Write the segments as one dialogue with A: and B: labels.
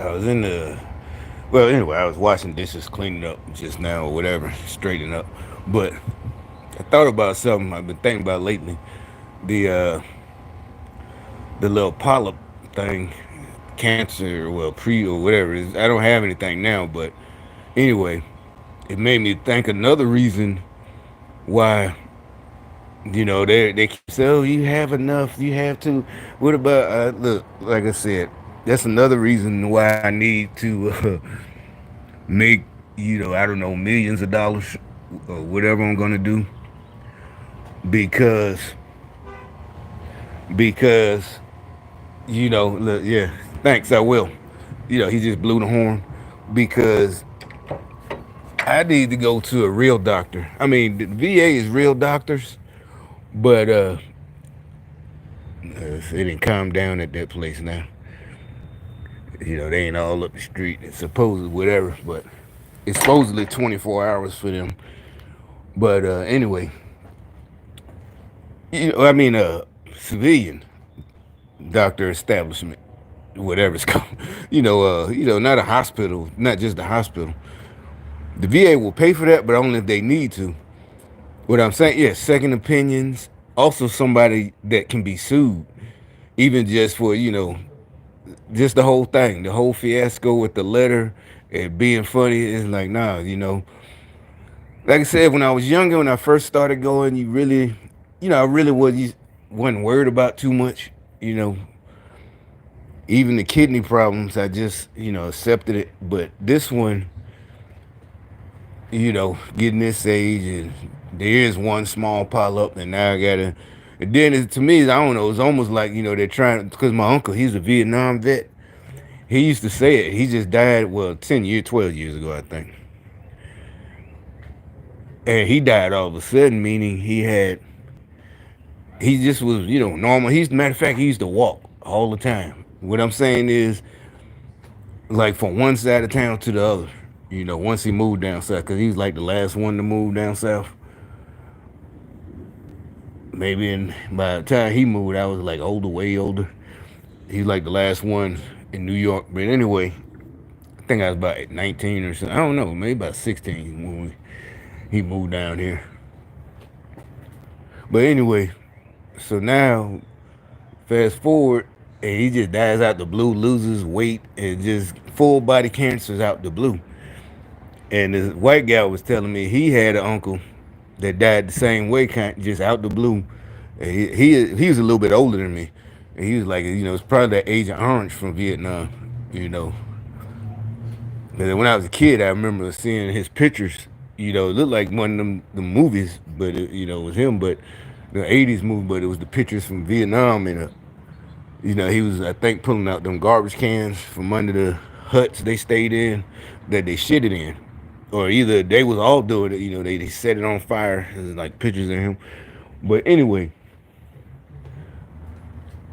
A: I was in the well, anyway, I was washing dishes, cleaning up just now or whatever, straightening up. But I thought about something I've been thinking about lately. The uh the little polyp thing, cancer, well, pre or whatever it is. I don't have anything now, but anyway, it made me think another reason why they keep saying, oh, you have enough, you have to. What about look? Like I said, that's another reason why I need to make I don't know, millions of dollars or whatever I'm gonna do because because look, yeah, thanks, I will. He just blew the horn because I need to go to a real doctor. I mean, the VA is real doctors, but it didn't calm down at that place now. They ain't all up the street. It's supposedly whatever, but it's supposedly 24 hours for them. But anyway, I mean, civilian doctor establishment, whatever it's called. Not a hospital, not just a hospital. The VA will pay for that, but only if they need to. What I'm saying, yeah, second opinions. Also, somebody that can be sued, even just for just the whole thing, the whole fiasco with the letter and being funny. Is like, nah, like I said, when I was younger, when I first started going, I really wasn't worried about too much. You know, even the kidney problems, I just accepted it. But this one, getting this age, and there is one small pile up, and now I gotta. And then to me, I don't know. It's almost like they're trying because my uncle, he's a Vietnam vet. He used to say it. He just died 10 years, 12 years ago, I think. And he died all of a sudden, meaning he just was normal. Matter of fact, he used to walk all the time. What I'm saying is like from one side of town to the other. Once he moved down south, because he's like the last one to move down south. Maybe by the time he moved, I was like older, way older. He's like the last one in New York. But anyway, I think I was about 19 or something. I don't know, maybe about 16 when he moved down here. But anyway, so now fast forward, and he just dies out the blue, loses weight, and just full body cancers out the blue. And this white guy was telling me he had an uncle that died the same way, just out the blue. And he was a little bit older than me, and he was like, it's probably that Agent Orange from Vietnam, you know. And when I was a kid, I remember seeing his pictures. It looked like one of the movies, but it was him. But the '80s movie, but it was the pictures from Vietnam, and he was, I think, pulling out them garbage cans from under the huts they stayed in that they shitted in, or either they was all doing it. They set it on fire. There's like pictures of him. But anyway,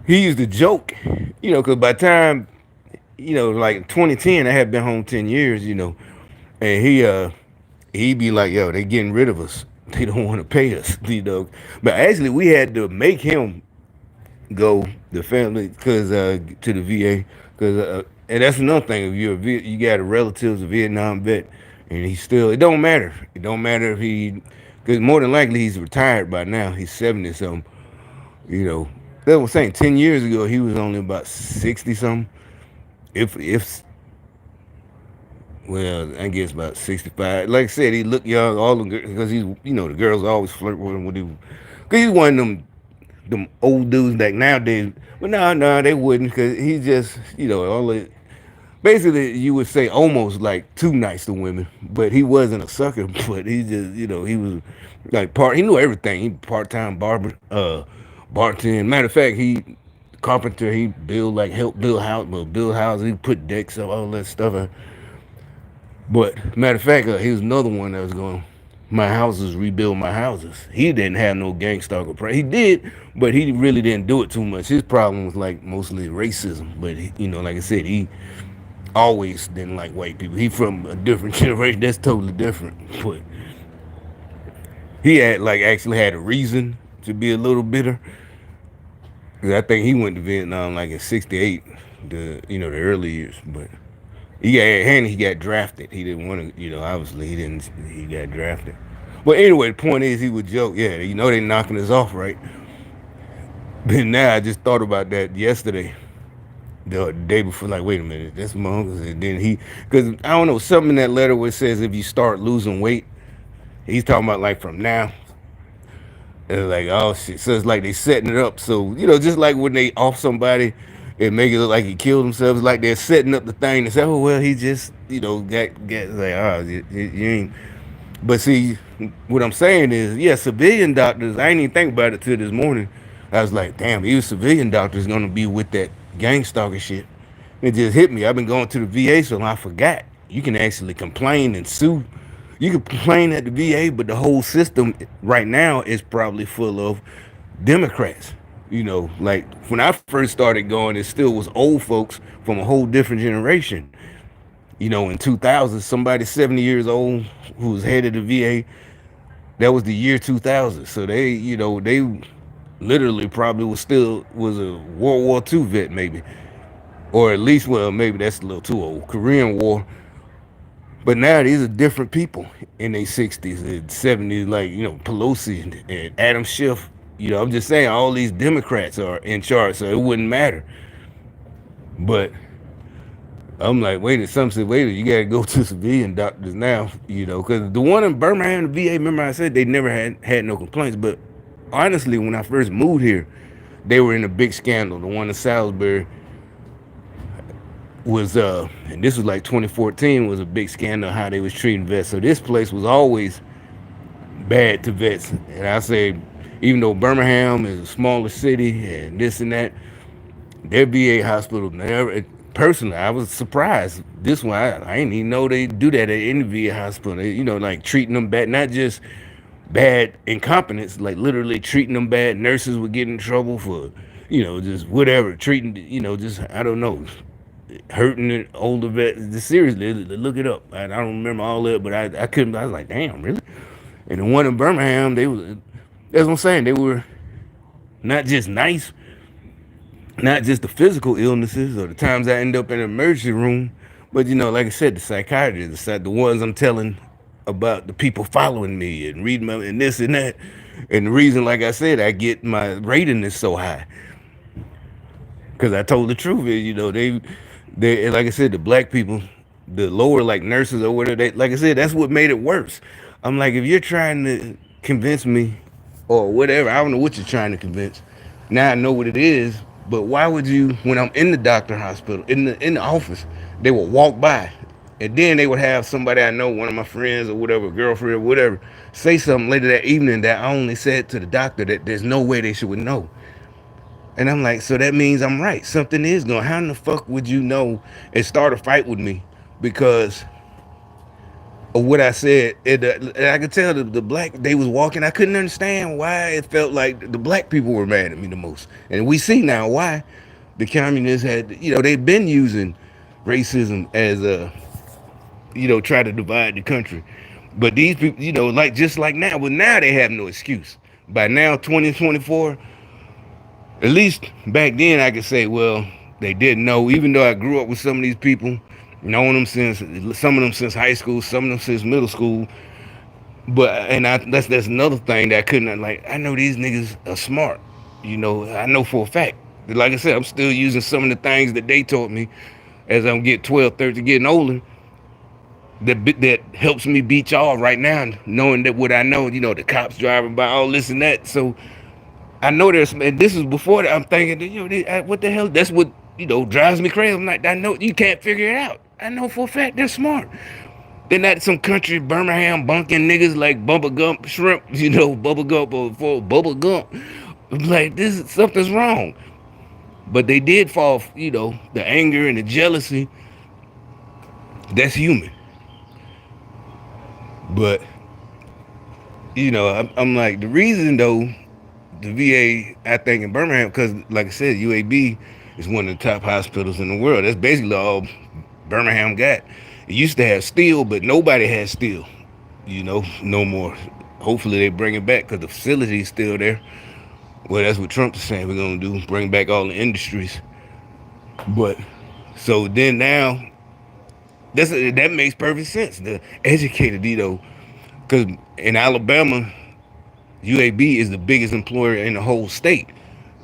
A: he used to joke, because by the time, like 2010, I had been home 10 years, and he'd be like, yo, they getting rid of us. They don't want to pay us, But actually, we had to make him go, the family, because to the VA, because and that's another thing. If you got a relative's a Vietnam vet, and he still, it don't matter. It don't matter if because more than likely he's retired by now. He's 70 something. You know, that was saying 10 years ago he was only about 60 something. If well, I guess about 65. Like I said, he looked young. All the because he's the girls always flirt with him when he, cause he's one of them old dudes like nowadays. But no, they wouldn't, because he just all the basically you would say almost like too nice to women. But he wasn't a sucker. But he just he was like he knew everything. He part-time barber, bartend. Matter of fact, he carpenter. He help build houses. He put decks up, all that stuff. But matter of fact, he was another one that was going. My houses, rebuild my houses. He didn't have no gang stalker. He did, but he really didn't do it too much. His problem was like mostly racism. But like I said, he always didn't like white people. He from a different generation. That's totally different. But he had actually had a reason to be a little bitter. 'Cause I think he went to Vietnam like in '68, the early years. But Yeah, and he got drafted. He didn't want to, obviously he didn't. He got drafted. But anyway, the point is, he would joke, yeah, they knocking us off, right? But now I just thought about that yesterday, the day before. Like, wait a minute, that's my uncle's. And then because I don't know, something in that letter where it says if you start losing weight, he's talking about like from now. And like, oh shit. So it's like they setting it up. So, just like when they off somebody and make it look like he killed himself, it's like they're setting up the thing to say, oh well, he just, got like, oh, you ain't. But see, what I'm saying is, yeah, civilian doctors, I ain't even think about it till this morning. I was like, damn, even civilian doctors gonna be with that gang stalker shit. It just hit me. I've been going to the VA, so I forgot. You can actually complain and sue. You can complain at the VA, but the whole system right now is probably full of Democrats. Like when I first started going, it still was old folks from a whole different generation. In 2000, somebody 70 years old who was head of the VA, that was the year 2000. So they literally probably was a World War II vet maybe, or at least, well, maybe that's a little too old. Korean War. But now these are different people in their 60s and 70s, like, Pelosi and Adam Schiff. I'm just saying all these Democrats are in charge, so it wouldn't matter. But I'm like, wait, some said, wait, you got to go to civilian doctors now, because the one in Birmingham, the VA, remember I said they never had no complaints. But honestly, when I first moved here, they were in a big scandal. The one in Salisbury was, and this was like 2014, was a big scandal how they was treating vets. So this place was always bad to vets. And I say, even though Birmingham is a smaller city and this and that, their VA hospital never. Personally, I was surprised. This one, I didn't even know they do that at any VA hospital. They, like treating them bad, not just bad incompetence, like literally treating them bad. Nurses would get in trouble for, just whatever, treating, just, I don't know, hurting an older vet. Seriously, look it up. I don't remember all that, but I couldn't. I was like, damn, really? And the one in Birmingham, that's what I'm saying. They were not just nice, not just the physical illnesses or the times I end up in an emergency room, but like I said, the psychiatrists, the ones I'm telling about the people following me and reading my and this and that. And the reason, like I said, I get my rating is so high because I told the truth. They like I said, the black people, the lower like nurses or whatever. They, like I said, that's what made it worse. I'm like, if you're trying to convince me or whatever, I don't know what you're trying to convince. Now I know what it is, but why would you, when I'm in the doctor hospital, in the office, they would walk by, and then they would have somebody I know, one of my friends or whatever, girlfriend or whatever, say something later that evening that I only said to the doctor that there's no way they should know. And I'm like, so that means I'm right. Something is going. How in the fuck would you know and start a fight with me because of what I said? I could tell the black, they was walking. I couldn't understand why it felt like the black people were mad at me the most. And we see now why the communists had, they've been using racism as a, try to divide the country. But these people, like just like now, well, now they have no excuse. By now, 2024, at least back then I could say, well, they didn't know, even though I grew up with some of these people, knowing them since, some of them since high school, some of them since middle school. But, and that's another thing that I couldn't, like, I know these niggas are smart. I know for a fact. Like I said, I'm still using some of the things that they taught me as I'm getting 12, 13, getting older. That helps me beat y'all right now, knowing that what I know, the cops driving by, all this and that. So I know there's, and this is before that, I'm thinking, what the hell? That's what, drives me crazy. I'm like, I know you can't figure it out. I know for a fact they're smart. They're not some country Birmingham bunking niggas like Bubba Gump Shrimp, Bubba Gump or for Bubba Gump. Like, something's wrong. But they did fall, the anger and the jealousy. That's human. But, I'm like, the reason though, the VA, I think in Birmingham, because like I said, UAB is one of the top hospitals in the world. That's basically all Birmingham got. It used to have steel, but nobody has steel, no more. Hopefully they bring it back because the facility is still there. Well, that's what Trump is saying we're going to do, bring back all the industries. But, so then now, That makes perfect sense. The educated, because in Alabama, UAB is the biggest employer in the whole state.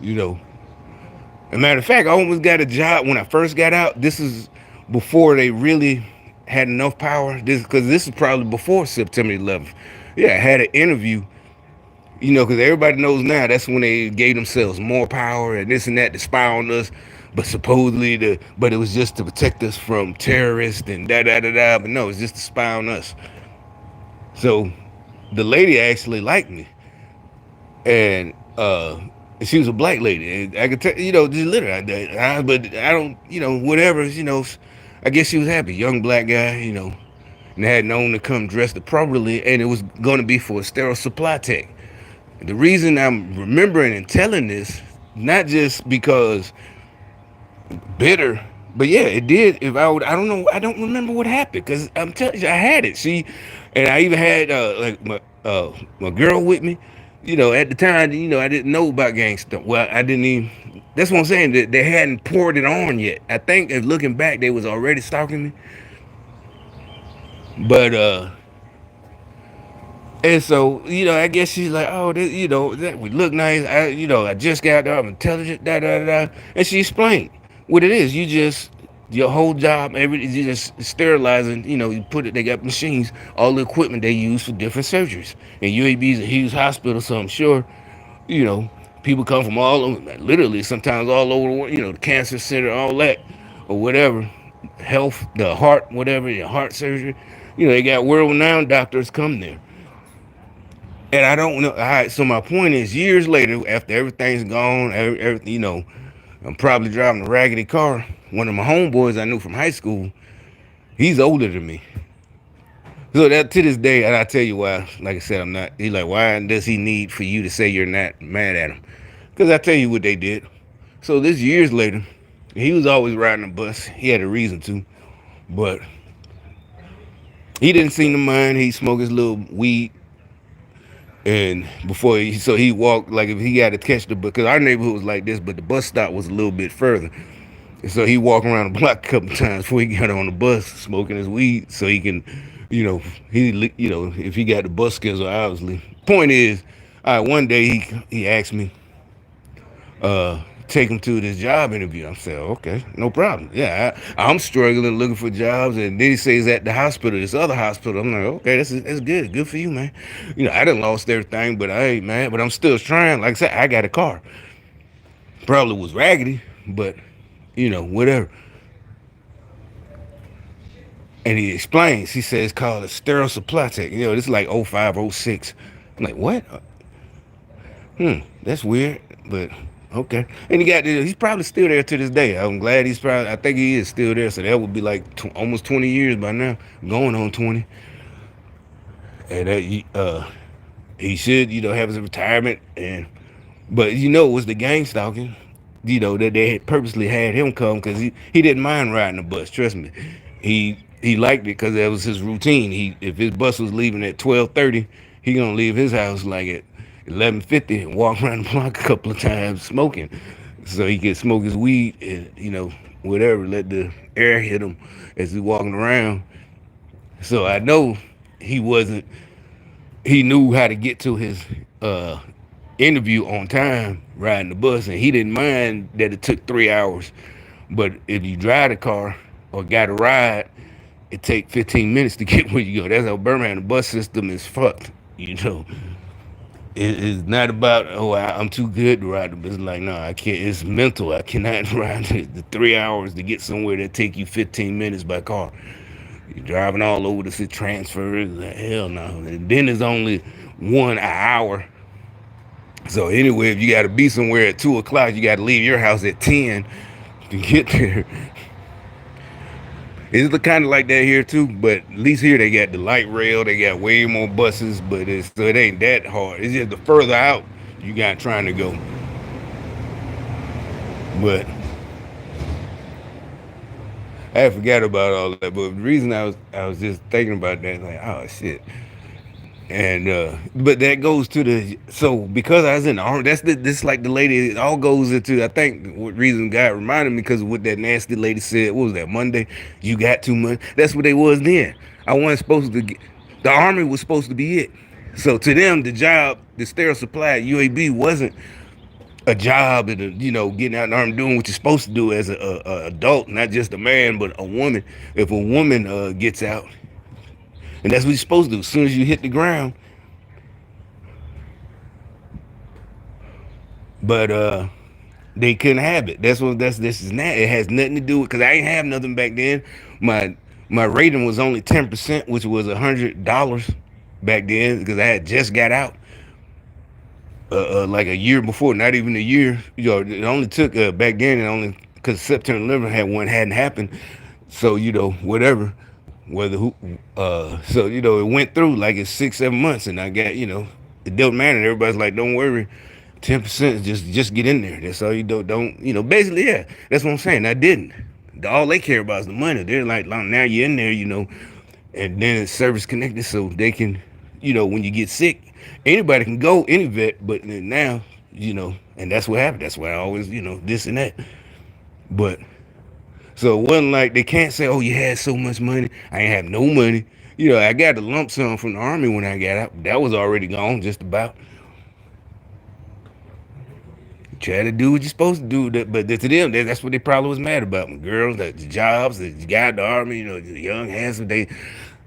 A: You know, As a matter of fact, I almost got a job when I first got out. This is before they really had enough power. This is probably before September 11th. Yeah, I had an interview. Because everybody knows now that's when they gave themselves more power and this and that to spy on us. But supposedly, but it was just to protect us from terrorists and da da da da. But no, it's just to spy on us. So the lady actually liked me, and she was a black lady. And I could tell, just literally, but I don't, whatever, I guess she was happy. Young black guy, and had known to come dressed appropriately, and it was going to be for a sterile supply tech. The reason I'm remembering and telling this, not just because bitter, but yeah, it did. If I would, I don't know, I don't remember what happened because I'm telling you, I had it. See, and I even had like my girl with me. At the time, I didn't know about gangster. Well, I didn't even. That's what I'm saying. That they hadn't poured it on yet. I think, if looking back, they was already stalking me. But and so, I guess she's like, oh, this, that we look nice. I just got out. I'm intelligent, da da da. And she explained what it is. Your whole job, you just sterilizing. You put it. They got machines, all the equipment they use for different surgeries. And UAB is a huge hospital, so I'm sure, you know, people come from all over, literally sometimes all over the world. The cancer center, all that, or whatever, health, the heart, whatever, your heart surgery. They got world-renowned doctors come there. And I don't know. All right, so my point is, years later, after everything's gone, everything, I'm probably driving a raggedy car. One of my homeboys I knew from high school, he's older than me. So that to this day, and I tell you why, like I said, I'm not, he's like, why does he need for you to say you're not mad at him? Because I tell you what they did. So this years later, he was always riding a bus. He had a reason to, but he didn't seem to mind. He smoked his little weed. And so he walked, like if he got to catch the bus, because our neighborhood was like this, but the bus stop was a little bit further. And so he walked around the block a couple of times before he got on the bus, smoking his weed, so he can, if he got the bus schedule, obviously. Point is, all right, one day he asked me, take him to this job interview. I'm saying, okay, no problem. Yeah, I'm struggling looking for jobs, and then he says at the hospital, this other hospital. I'm like, okay, that's good for you, man. I done lost everything, but I ain't mad. But I'm still trying. Like I said, I got a car. Probably was raggedy, but whatever. And he explains. He says it's called a sterile supply tech. This is like 05, 06. I'm like, what? That's weird, but okay. And he's probably still there to this day. I'm glad I think he is still there. So that would be like almost 20 years by now, going on 20. And he should, have his retirement. But it was the gang stalking, that they had purposely had him come because he didn't mind riding the bus. Trust me, he liked it because that was his routine. If his bus was leaving at 12:30, he gonna leave his house like at 11:50 and walk around the block a couple of times smoking, so he could smoke his weed and whatever, let the air hit him as he's walking around. So I know he wasn't. He knew how to get to his interview on time riding the bus, and he didn't mind that it took 3 hours. But if you drive the car or got a ride, it take 15 minutes to get where you go. That's how Birmingham, the bus system is fucked. It's not about, I'm too good to ride the bus. It's like, no, I can't. It's mental. I cannot ride the 3 hours to get somewhere that take you 15 minutes by car. You're driving all over the city, transfers. Hell no. And then there's only 1 hour. So anyway, if you got to be somewhere at 2 o'clock, you got to leave your house at 10 to get there. It's kind of like that here too, but at least here they got the light rail. They got way more buses, but it ain't that hard. It's just the further out you got trying to go. But I forgot about all that. But the reason I was just thinking about that, like, oh shit. And but that goes to the so because I was in the army, that's this like the lady. It all goes into I think what reason God reminded me because of what that nasty lady said. What was that Monday? You got too much. That's what they was then. I wasn't supposed to. The army was supposed to be it. So to them, the job, the sterile supply at UAB wasn't a job and getting out in the army doing what you're supposed to do as a adult, not just a man but a woman. If a woman gets out, and that's what you're supposed to do. As soon as you hit the ground. But they couldn't have it. That's this is not. It has nothing to do with because I ain't have nothing back then. My rating was only 10%, which was $100 back then because I had just got out like a year before, not even a year. It only took back then. It only because September 11th hadn't happened. So whatever, whether who. So it went through like it's 6 7 months, and I got it don't matter. Everybody's like, don't worry. 10% just get in there. That's all you do. Don't basically, yeah. That's what I'm saying. I didn't. All they care about is the money. They're like, now you're in there, and then it's service connected, so they can, when you get sick, anybody can go, any vet, but now, and that's what happened. That's why I always, this and that. But so it wasn't like they can't say, oh, you had so much money. I ain't have no money. I got the lump sum from the army when I got out. That was already gone, just about. Try to do what you're supposed to do, but to them, that's what they probably was mad about. The girls, the jobs, the guy in the army, the young, handsome.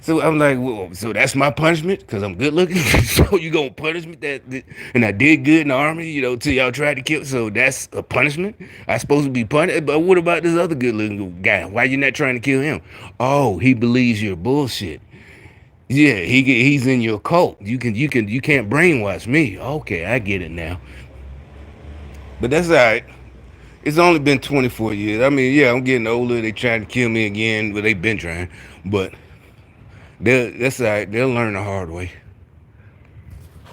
A: So I'm like, well, so that's my punishment because I'm good looking. So you gonna punish me and I did good in the army, till y'all tried to kill. So that's a punishment. I supposed to be punished. But what about this other good looking guy? Why you not trying to kill him? Oh, he believes you're bullshit. Yeah, he's in your cult. You can't brainwash me. Okay, I get it now. But that's all right. It's only been 24 years. I mean, yeah, I'm getting older. They trying to kill me again, but they been trying. But that's all right. They'll learn the hard way.